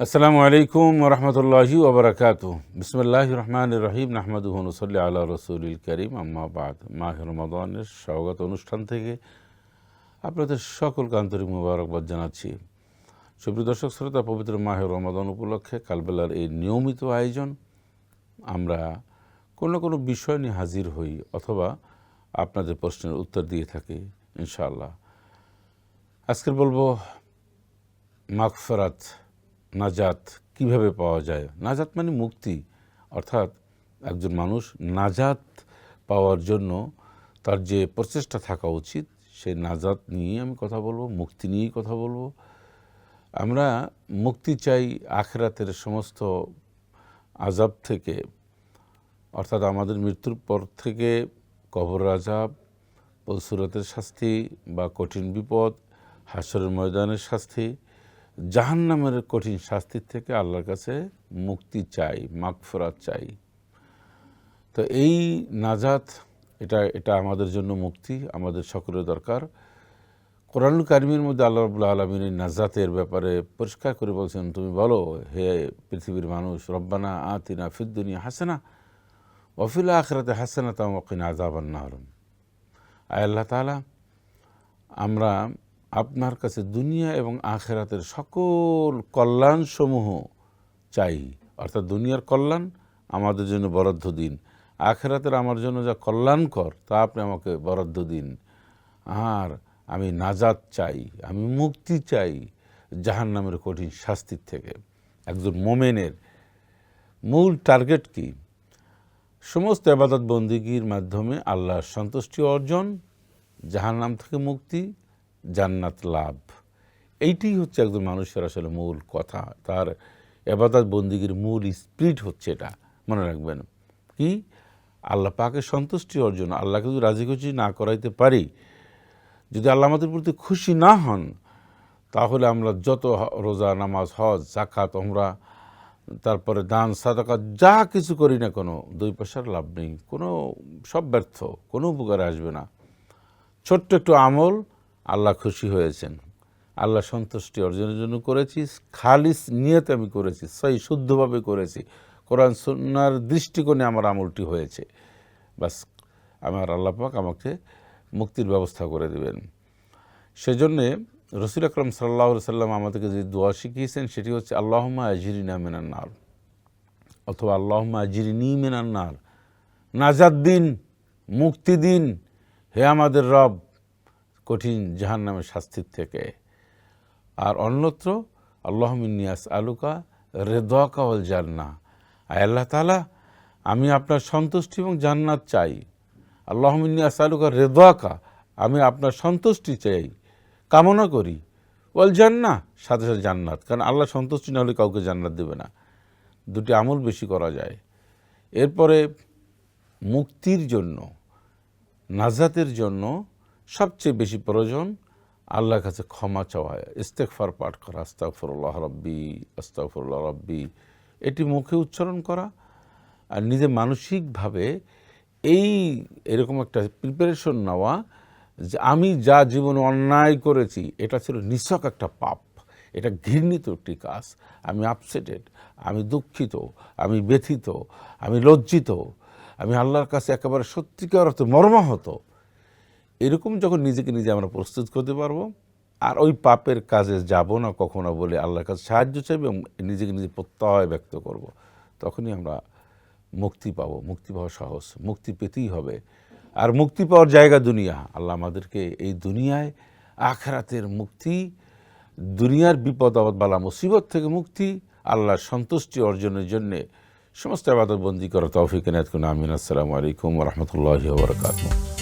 আসসালামু আলাইকুম ওরহমতুল্লাহি ওবরাকাতুহ। বিসমিল্লাহির রহমানির রহিম। নাহমাদুহু ওয়া নুসাল্লি আলা রাসূলিল কারীম, আম্মা বাদ। মাহে রমাদানের স্বাগত অনুষ্ঠান থেকে আপনাদের সকলকে আন্তরিক মোবারকবাদ জানাচ্ছি। সুপ্রিয় দর্শক শ্রোতা, পবিত্র মাহে রমাদান উপলক্ষে কালবেলার এই নিয়মিত আয়োজন, আমরা কোনো না কোনো বিষয় নিয়ে হাজির হই অথবা আপনাদের প্রশ্নের উত্তর দিয়ে থাকি ইনশাআল্লাহ। আজকে বলবো মাগফিরাত, নাজাত কিভাবে পাওয়া যায়। নাজাত মানে মুক্তি, অর্থাৎ একজন মানুষ নাজাত পাওয়ার জন্য তার যে প্রচেষ্টা থাকা উচিত, সেই নাজাত নিয়েই আমি কথা বলবো, মুক্তি নিয়েই কথা বলবো। আমরা মুক্তি চাই আখিরাতের সমস্ত আযাব থেকে, অর্থাৎ আমাদের মৃত্যুর পর থেকে কবর আযাব, পরসুরাতের শাস্তি বা কঠিন বিপদ, হাশরের ময়দানের শাস্তি, জাহান্নামের কঠিন শাস্তির থেকে আল্লাহর কাছে মুক্তি চাই, মাগফিরাত চাই। তো এই নাজাত, এটা আমাদের জন্য মুক্তি, আমাদের সকলের দরকার। কোরআনুল কারীমের মধ্যে আল্লাহ রাব্বুল আলামিন এই নাজাতের ব্যাপারে পরিষ্কার করে বলছেন, তুমি বলো হে পৃথিবীর মানুষ, রব্বানা আতিনা ফিদ দুনিয়া হাসানা ওয়া ফিল আখিরাতি হাসানাতাও ওয়া কিনা আযাবান নার। আয় আল্লাহ তাআলা, আমরা আপনার কাছে দুনিয়া এবং আখিরাতের সকল কল্যাণসমূহ চাই। অর্থাৎ দুনিয়ার কল্যাণ আমাদের জন্য বরাদ্দ দিন, আখিরাতের আমার জন্য যা কল্যাণকর তা আপনি আমাকে বরাদ্দ দিন। আর আমি নাজাত চাই, আমি মুক্তি চাই জাহান্নামের কঠিন শাস্তির থেকে। একজন মোমেনের মূল টার্গেট কি? সমস্ত ইবাদত বন্দেগীর মাধ্যমে আল্লাহর সন্তুষ্টি অর্জন, জাহান্নাম থেকে মুক্তি, জান্নাত লাভ। এইটি হচ্ছে একজন মানুষের আসলে মূল কথা। তার ইবাদত বন্দেগীর মূল স্পিরিট হচ্ছে এটা, মনে রাখবেন। কি? আল্লাহ পাকের সন্তুষ্টি অর্জন। আল্লাহকে যদি রাজি খুশি না করাইতে পারি, যদি আল্লাহ আমাদের প্রতি খুশি না হন, তাহলে আমরা যত রোজা, নামাজ, হজ, যাকাত, ওমরা, তারপরে দান, সাদাকা যা কিছু করি না কোনো, দুই পয়সার লাভ নেই, কোনো সব ব্যর্থ, কোনো উপকারে আসবে না। ছোট্ট একটু আমল আল্লাহ খুশি হয়েছেন, আল্লাহ সন্তুষ্টি অর্জনের জন্য করেছি, খালিস নিয়তে আমি করেছি, সহি শুদ্ধভাবে করেছি, কোরআন সুন্নাহর দৃষ্টিকোণে আমার আমলটি হয়েছে, বাস আমার আল্লাহ পাক আমাকে মুক্তির ব্যবস্থা করে দেবেন। সেজন্যে রাসূল আকরাম সাল্লাল্লাহু আলাইহি সাল্লাম আমাদেরকে যে দোয়া শিখিয়েছেন সেটি হচ্ছে আল্লাহুম্মা আজরিনা মিনান নার, অথবা আল্লাহুম্মা আজরিনি মিনান নার। নাজাত দিন, মুক্তি দিন হে আমাদের রব কঠিন জাহান্নামের শাস্তির থেকে। আর অন্যত্র আল্লাহুম্মা ইন্নী আসআলুকা রিদাকা ওয়াল জান্নাহ, আয় আল্লাহ তাআলা, আমি আপনার সন্তুষ্টি এবং জান্নাত চাই। আল্লাহুম্মা ইন্নী আসআলুকা রিদাকা, আমি আপনার সন্তুষ্টি চাই, কামনা করি, ওয়াল জান্নাহ, সাথে সাথে জান্নাত, কারণ আল্লাহ সন্তুষ্টি না হলে কাউকে জান্নাত দেবে না। দুটি আমল বেশি করা যায়। এরপরে মুক্তির জন্য, নাজাতের জন্য সবচেয়ে বেশি প্রয়োজন আল্লাহর কাছে ক্ষমা চাওয়া, ইস্তেগফার পাঠ করা, আস্তাগফিরুল্লাহ রাব্বি আস্তাগফিরুল্লাহ রাব্বি, এটি মুখে উচ্চারণ করা। আর নিজে মানসিকভাবে এরকম একটা প্রিপারেশন নেওয়া যে আমি যা জীবনে অন্যায় করেছি এটা ছিল নিছক একটা পাপ, এটা ঘৃণিত একটি কাজ, আমি আপসেটেড, আমি দুঃখিত, আমি ব্যথিত, আমি লজ্জিত, আমি আল্লাহর কাছে একেবারে সত্যিকার অর্থে মর্মাহত। এরকম যখন নিজেকে নিজে আমরা প্রস্তুত করতে পারবো, আর ওই পাপের কাজে যাব না কখনো বলে আল্লাহর কাছে সাহায্য চাইব এবং নিজেকে নিজে প্রত্যয় ব্যক্ত করব, তখনই আমরা মুক্তি পাবো। মুক্তি পাওয়া সহজ, মুক্তি পেতেই হবে। আর মুক্তি পাওয়ার জায়গা দুনিয়া। আল্লাহ আমাদেরকে এই দুনিয়ায় আখিরাতের মুক্তি, দুনিয়ার বিপদ আপদ বালা মুসিবত থেকে মুক্তি, আল্লাহর সন্তুষ্টি অর্জনের জন্যে সমস্ত ইবাদত বন্দি করা তৌফিক এনায়েত করুন। আমিন। আসসালামু আলাইকুম ওয়া রাহমাতুল্লাহি ওয়া বারাকাতুহু।